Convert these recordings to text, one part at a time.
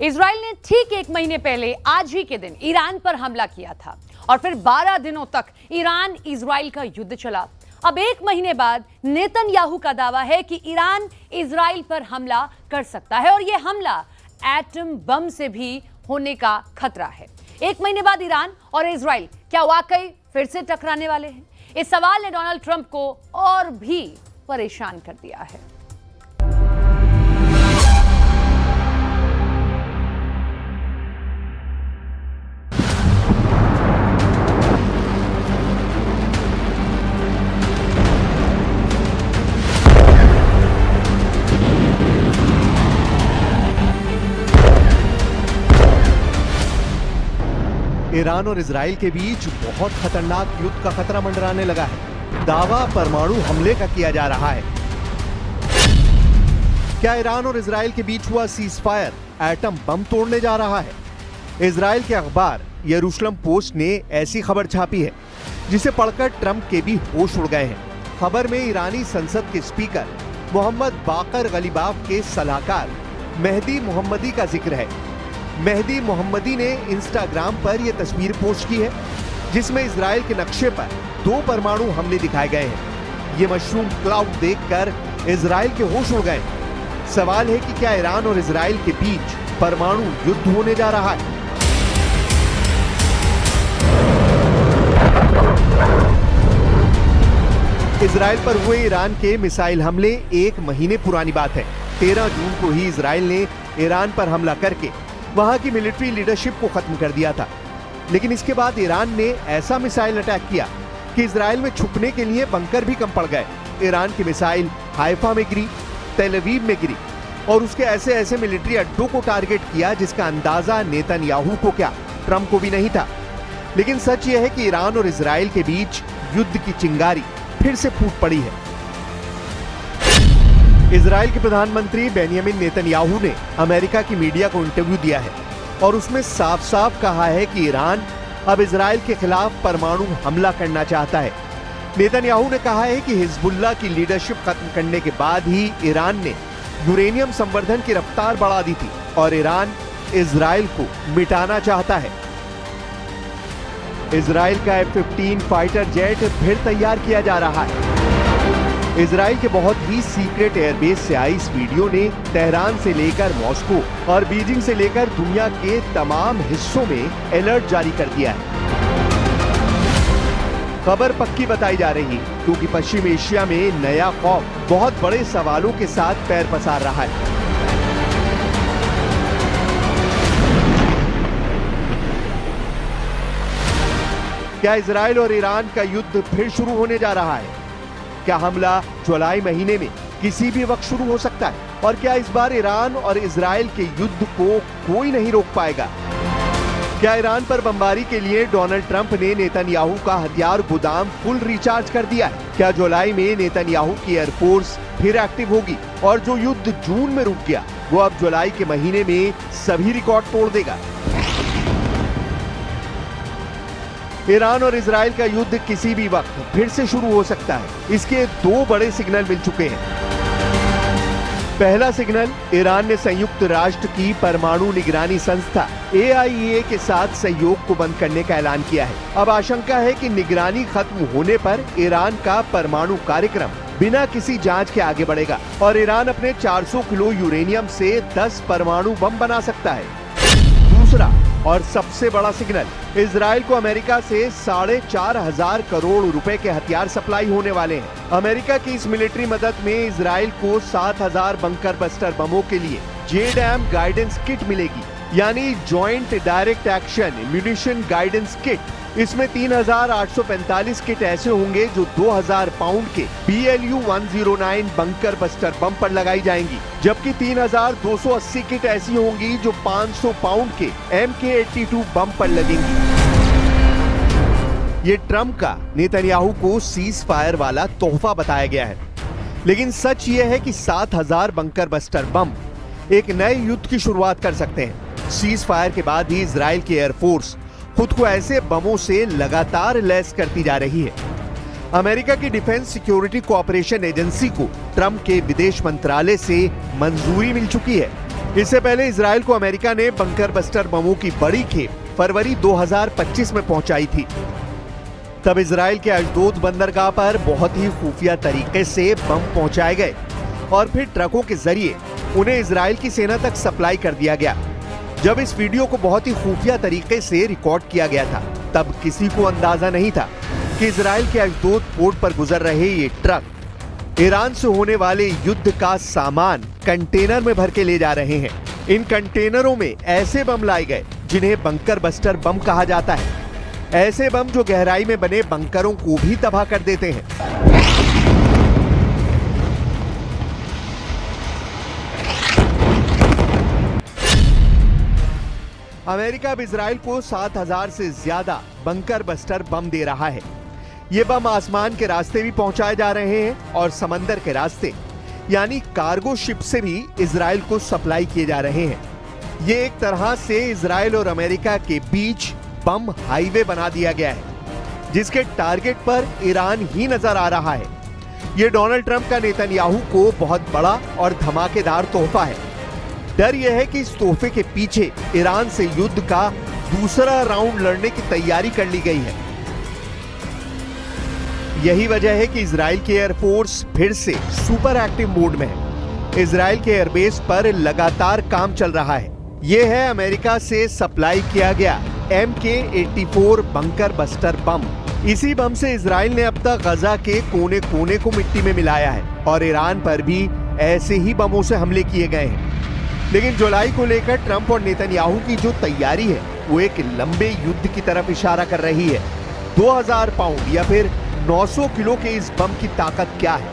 Israel ने ठीक एक महीने पहले आज ही के दिन ईरान पर हमला किया था और फिर 12 दिनों तक ईरान इजराइल का युद्ध चला। अब एक महीने बाद नेतन्याहू का दावा है कि ईरान इजराइल पर हमला कर सकता है और यह हमला एटम बम से भी होने का खतरा है। एक महीने बाद ईरान और इजराइल क्या वाकई फिर से टकराने वाले हैं? इस सवाल ने डोनाल्ड ट्रंप को और भी परेशान कर दिया है। ईरान और इजराइल के बीच बहुत खतरनाक युद्ध का खतरा मंडराने लगा है। दावा परमाणु हमले का किया जा रहा है। क्या ईरान और इजराइल के बीच हुआ सीजफायर एटम बम तोड़ने जा रहा है? इजराइल के अखबार यरूशलेम पोस्ट ने ऐसी खबर छापी है जिसे पढ़कर ट्रंप के भी होश उड़ गए हैं। खबर में ईरानी संसद के स्पीकर मोहम्मद बाकर गलीबाफ के सलाहकार मेहदी मोहम्मदी का जिक्र है। मेहदी मोहम्मदी ने इंस्टाग्राम पर यह तस्वीर पोस्ट की है जिसमें इजराइल के नक्शे पर 2 परमाणु हमले दिखाए गए हैं। ये मशरूम क्लाउड देखकर इजराइल के होश उड़ गए। सवाल है कि क्या ईरान और इजराइल के बीच परमाणु युद्ध होने जा रहा है? इजराइल पर हुए ईरान के मिसाइल हमले एक महीने पुरानी बात है। 13 जून को ही इजराइल ने ईरान पर हमला करके वहां की मिलिट्री लीडरशिप को खत्म कर दिया था। लेकिन इसके बाद ईरान ने ऐसा मिसाइल अटैक किया कि इजराइल में छुपने के लिए बंकर भी कम पड़ गए। ईरान की मिसाइल हाइफा में गिरी, तेल अवीव में गिरी और उसके ऐसे ऐसे मिलिट्री अड्डों को टारगेट किया जिसका अंदाजा नेतन्याहू को क्या ट्रंप को भी नहीं था। लेकिन सच यह है कि ईरान और इजराइल के बीच युद्ध की चिंगारी फिर से फूट पड़ी है। इजराइल के प्रधानमंत्री बेंयामिन नेतन्याहू ने अमेरिका की मीडिया को इंटरव्यू दिया है और उसमें साफ साफ कहा है कि ईरान अब इजराइल के खिलाफ परमाणु हमला करना चाहता है। नेतन्याहू ने कहा है कि हिजबुल्लाह की लीडरशिप खत्म करने के बाद ही ईरान ने यूरेनियम संवर्धन की रफ्तार बढ़ा दी थी और ईरान इजराइल को मिटाना चाहता है। इजराइल का F-15 फाइटर जेट फिर तैयार किया जा रहा है। इजराइल के बहुत ही सीक्रेट एयरबेस से आई इस वीडियो ने तेहरान से लेकर मॉस्को और बीजिंग से लेकर दुनिया के तमाम हिस्सों में अलर्ट जारी कर दिया है। खबर पक्की बताई जा रही क्योंकि पश्चिम एशिया में नया खौफ बहुत बड़े सवालों के साथ पैर पसार रहा है। क्या इजराइल और ईरान का युद्ध फिर शुरू होने जा रहा है? क्या हमला जुलाई महीने में किसी भी वक्त शुरू हो सकता है? और क्या इस बार ईरान और इजराइल के युद्ध को कोई नहीं रोक पाएगा? क्या ईरान पर बमबारी के लिए डोनाल्ड ट्रंप ने नेतन्याहू का हथियार गोदाम फुल रिचार्ज कर दिया है? क्या जुलाई में नेतन्याहू की एयरफोर्स फिर एक्टिव होगी और जो युद्ध जून में रुक गया वो अब जुलाई के महीने में सभी रिकॉर्ड तोड़ देगा? ईरान और इजराइल का युद्ध किसी भी वक्त फिर से शुरू हो सकता है। इसके 2 बड़े सिग्नल मिल चुके हैं। पहला सिग्नल, ईरान ने संयुक्त राष्ट्र की परमाणु निगरानी संस्था AIEA के साथ सहयोग को बंद करने का ऐलान किया है। अब आशंका है कि निगरानी खत्म होने पर ईरान का परमाणु कार्यक्रम बिना किसी जांच के आगे बढ़ेगा और ईरान अपने 400 किलो यूरेनियम से 10 परमाणु बम बना सकता है। दूसरा और सबसे बड़ा सिग्नल, इजराइल को अमेरिका से 4,500 करोड़ रुपए के हथियार सप्लाई होने वाले हैं। अमेरिका की इस मिलिट्री मदद में इजराइल को 7,000 बंकर बस्टर बमों के लिए JDAM गाइडेंस किट मिलेगी, यानी joint direct action munition guidance kit. इसमें 3,845 किट ऐसे होंगे जो 2,000 पाउंड के BLU-109 बंकर बस्टर बम पर लगाई जाएंगी, जबकि 3,280 किट ऐसी होंगी जो 500 पाउंड के MK-82 बम पर लगेंगी। ये ट्रंप का नेतन्याहू को सीज फायर वाला तोहफा बताया गया है। लेकिन सच ये है कि 7,000 बंकर बस्टर बम एक नए युद्ध की शुरुआत कर सकते हैं। सीज फायर के बाद ही इजराइल की एयरफोर्स खुद को ऐसे बमों से लगातार लैस करती जा रही है। अमेरिका की डिफेंस सिक्योरिटी कोऑपरेशन एजेंसी को ट्रंप के विदेश मंत्रालय से मंजूरी मिल चुकी है। इससे पहले इजराइल को अमेरिका ने बंकर बस्टर बमों की बड़ी खेप फरवरी 2025 में पहुंचाई थी। तब इजराइल के अशदोद बंदरगाह पर बहुत ही खुफिया तरीके से बम पहुंचाए गए और फिर ट्रकों के जरिए उन्हें इजराइल की सेना तक सप्लाई कर दिया गया। जब इस वीडियो को बहुत ही खुफिया तरीके से रिकॉर्ड किया गया था, तब किसी को अंदाजा नहीं था कि इजराइल के अशदोद पोर्ट पर गुजर रहे ये ट्रक ईरान से होने वाले युद्ध का सामान कंटेनर में भर के ले जा रहे हैं। इन कंटेनरों में ऐसे बम लाए गए जिन्हें बंकर बस्टर बम कहा जाता है। ऐसे बम जो गहराई में बने बंकरों को भी तबाह कर देते हैं। अमेरिका अब इजराइल को 7,000 से ज्यादा बंकर बस्टर बम दे रहा है। ये बम आसमान के रास्ते भी पहुंचाए जा रहे हैं और समंदर के रास्ते यानी कार्गो शिप से भी इजराइल को सप्लाई किए जा रहे हैं। ये एक तरह से इजराइल और अमेरिका के बीच बम हाईवे बना दिया गया है, जिसके टारगेट पर ईरान ही नजर आ रहा है। ये डोनाल्ड ट्रंप का नेतन्याहू को बहुत बड़ा और धमाकेदार तोहफा है। डर यह है कि इस तोहफे के पीछे ईरान से युद्ध का दूसरा राउंड लड़ने की तैयारी कर ली गई है। यही वजह है कि इजराइल की एयरफोर्स फिर से सुपर एक्टिव मोड में है। इजराइल के एयरबेस पर लगातार काम चल रहा है। यह है अमेरिका से सप्लाई किया गया MK-84 बंकर बस्टर बम। इसी बम से इजराइल ने अब तक गजा के कोने कोने को मिट्टी में मिलाया है और ईरान पर भी ऐसे ही बमों से हमले किए गए हैं। लेकिन जुलाई को लेकर ट्रंप और नेतन्याहू की जो तैयारी है वो एक लंबे युद्ध की तरफ इशारा कर रही है। 2000 पाउंड या फिर 900 किलो के इस बम की ताकत क्या है,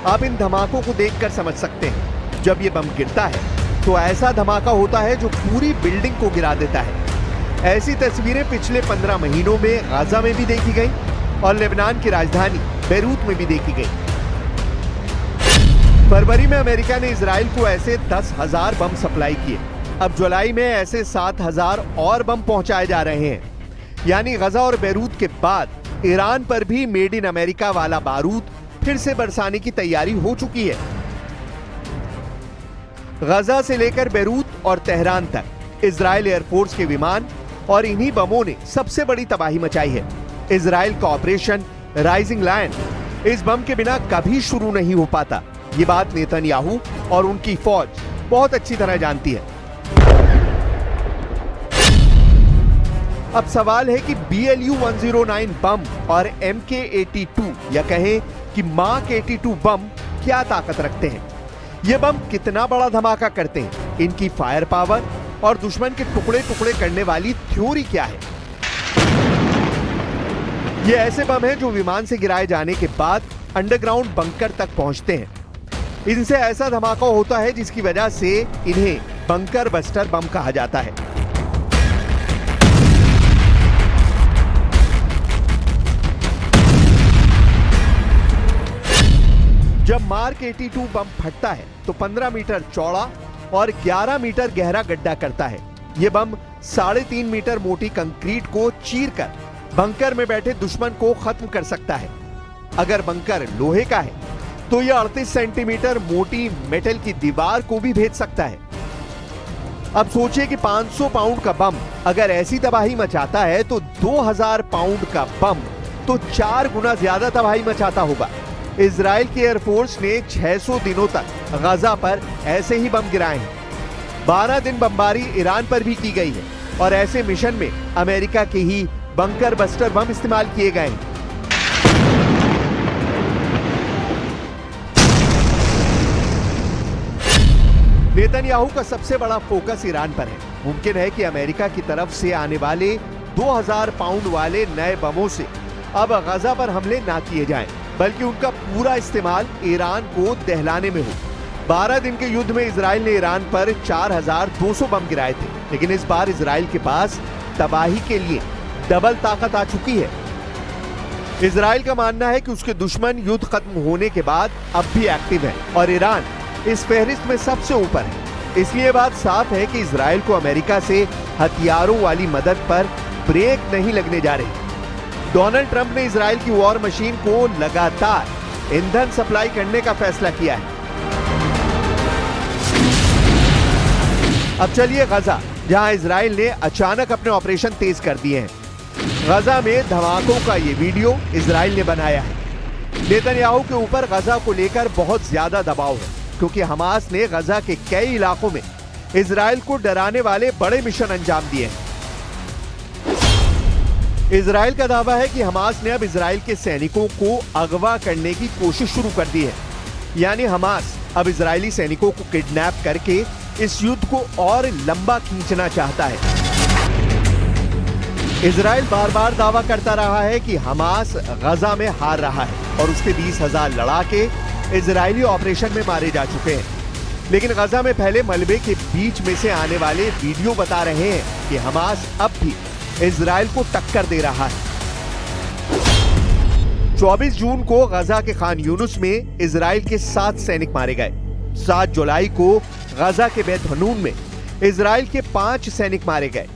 आप इन धमाकों को देखकर समझ सकते हैं। जब ये बम गिरता है तो ऐसा धमाका होता है जो पूरी बिल्डिंग को गिरा देता है। ऐसी तस्वीरें पिछले 15 महीनों में गाजा में भी देखी गई और लेबनान की राजधानी बेरूत में भी देखी गई। फरवरी में अमेरिका ने इजराइल को ऐसे 10,000 बम सप्लाई किए। अब जुलाई में ऐसे 7,000 और बम पहुंचाए जा रहे हैं। यानी गजा और बेरूत के बाद ईरान पर भी मेड इन अमेरिका वाला बारूद फिर से बरसाने की तैयारी हो चुकी है। गजा से लेकर बेरूत और तेहरान तक इजराइल एयरफोर्स के विमान और इन्हीं बमों ने सबसे बड़ी तबाही मचाई है। इजराइल का ऑपरेशन राइजिंग लायन इस बम के बिना कभी शुरू नहीं हो पाता। ये बात नेतन्याहू और उनकी फौज बहुत अच्छी तरह जानती है। अब सवाल है कि BLU-109 बम और MK-82 या कहें कि मार्क 82 बम क्या ताकत रखते हैं। ये बम कितना बड़ा धमाका करते हैं, इनकी फायर पावर और दुश्मन के टुकड़े टुकड़े करने वाली थ्योरी क्या है। ये ऐसे बम हैं जो विमान से गिराए जाने के बाद अंडरग्राउंड बंकर तक पहुंचते हैं। इनसे ऐसा धमाका होता है जिसकी वजह से इन्हें बंकर बस्टर बम कहा जाता है। जब मार्क 82 बम फटता है तो 15 मीटर चौड़ा और 11 मीटर गहरा गड्ढा करता है। यह बम 3.5 मीटर मोटी कंक्रीट को चीरकर बंकर में बैठे दुश्मन को खत्म कर सकता है। अगर बंकर लोहे का है तो यह 38 सेंटीमीटर मोटी मेटल की दीवार को भी भेद सकता है। अब सोचिए कि 500 पाउंड का बम अगर ऐसी तबाही मचाता है तो 2000 पाउंड का बम तो 4 गुना ज्यादा तबाही मचाता होगा। इजराइल की एयरफोर्स ने 600 दिनों तक गजा पर ऐसे ही बम गिराए हैं। 12 दिन बमबारी ईरान पर भी की गई है और ऐसे मिशन में अमेरिका के ही बंकर बस्टर बम इस्तेमाल किए गए हैं। नेतन्याहू का सबसे बड़ा फोकस ईरान पर है। मुमकिन है कि अमेरिका की तरफ से आने वाले 2000 पाउंड वाले नए बमों से अब गजा पर हमले ना किए जाएं, बल्कि उनका पूरा इस्तेमाल ईरान को दहलाने में हो। 12 दिन के युद्ध में इजराइल ने ईरान पर 4200 बम गिराए थे, लेकिन इस बार इजराइल के पास तबाही के लिए डबल ताकत आ चुकी है। इजराइल का मानना है कि उसके दुश्मन युद्ध खत्म होने के बाद अब भी एक्टिव है और ईरान इस फहरिस्त में सबसे ऊपर है। इसलिए बात साफ है कि इजराइल को अमेरिका से हथियारों वाली मदद पर ब्रेक नहीं लगने जा रही। डोनाल्ड ट्रंप ने इजराइल की वॉर मशीन को लगातार ईंधन सप्लाई करने का फैसला किया है। अब चलिए गजा, जहां इजराइल ने अचानक अपने ऑपरेशन तेज कर दिए हैं। गजा में धमाकों का ये वीडियो इजराइल ने बनाया है। नेतन्याहू के ऊपर गजा को लेकर बहुत ज्यादा दबाव है, क्योंकि हमास ने गजा के कई इलाकों में इजराइल को डराने वाले बड़े मिशन अंजाम दिए हैं। इजराइल का दावा है कि हमास ने अब इजराइल के सैनिकों को अगवा करने की कोशिश शुरू कर दी है। यानी हमास अब इजरायली सैनिकों को किडनैप करके इस युद्ध को और लंबा खींचना चाहता है। इजराइल बार बार दावा करता रहा है कि हमास गजा में हार रहा है और उसके 20,000 लड़ाके इजरायली ऑपरेशन में मारे जा चुके हैं। लेकिन गजा में फैले मलबे के बीच में से आने वाले वीडियो बता रहे हैं कि हमास अब भी इजराइल को टक्कर दे रहा है। 24 जून को गजा के खान यूनुस में इजराइल के 7 सैनिक मारे गए। 7 जुलाई को गजा के बैत हनून में इजराइल के 5 सैनिक मारे गए।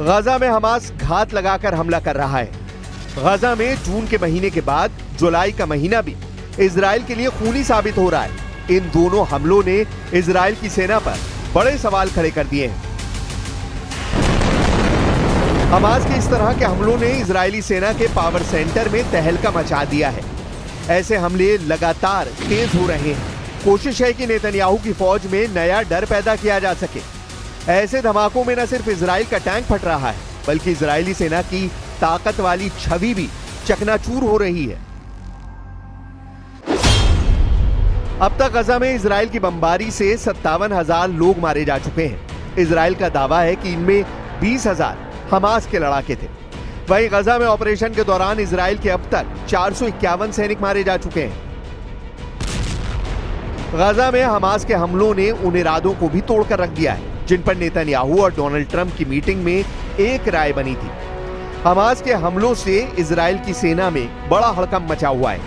गजा में हमास घात लगाकर हमला कर रहा है। गजा में जून के महीने के बाद जुलाई का महीना भी इजराइल के लिए खूनी साबित हो रहा है। इन दोनों हमलों ने इजराइल की सेना पर बड़े सवाल खड़े कर दिए हैं। हमास के इस तरह के हमलों ने इजरायली सेना के पावर सेंटर में तहलका मचा दिया है। ऐसे हमले लगातार तेज हो रहे हैं। कोशिश है कि नेतन्याहू की फौज में नया डर पैदा किया जा सके। ऐसे धमाकों में न सिर्फ इजराइल का टैंक फट रहा है, बल्कि इजरायली सेना की ताकत वाली छवि भी चकनाचूर हो रही है। अब तक गजा में इजराइल की बमबारी से 57,000 लोग मारे जा चुके हैं। इजराइल का दावा है कि इनमें 20,000 हमास के लड़ाके थे। वहीं गजा में ऑपरेशन के दौरान इजराइल के अब तक 451 सैनिक मारे जा चुके हैं। गजा में हमास के हमलों ने उन इरादों को भी तोड़कर रख दिया है जिन पर नेतन्याहू और डोनाल्ड ट्रंप की मीटिंग में एक राय बनी थी। हमास के हमलों से इजराइल की सेना में बड़ा हड़कंप मचा हुआ है,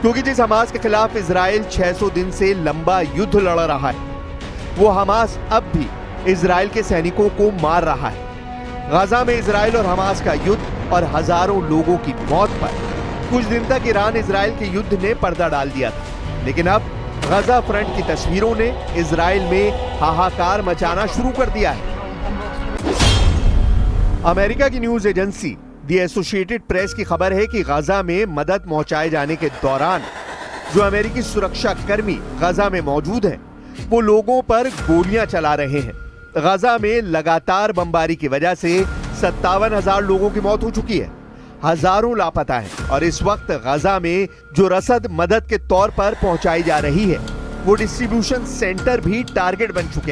क्योंकि जिस हमास के खिलाफ इजराइल 600 दिन से लंबा युद्ध लड़ रहा है, वो हमास अब भी इजराइल के सैनिकों को मार रहा है। गजा में इजराइल और हमास का युद्ध और हजारों लोगों की मौत पर कुछ दिन तक ईरान इजराइल के युद्ध ने पर्दा डाल दिया था, लेकिन अब गजा फ्रंट की तस्वीरों ने इजराइल में हाहाकार मचाना शुरू कर दिया है। अमेरिका की न्यूज एजेंसी दी एसोसिएटेड प्रेस की खबर है कि गजा में मदद पहुंचाए जाने के दौरान जो अमेरिकी सुरक्षा कर्मी गजा में मौजूद हैं, वो लोगों पर गोलियां चला रहे हैं। गजा में लगातार बमबारी की वजह से 57,000 लोगों की मौत हो चुकी है। हजारों लापता हैं और इस वक्त गजा में जो रसद मदद के तौर पर पहुंचाई जा रही है, वो डिस्ट्रीब्यूशन सेंटर भी टारगेट बन चुके हैं।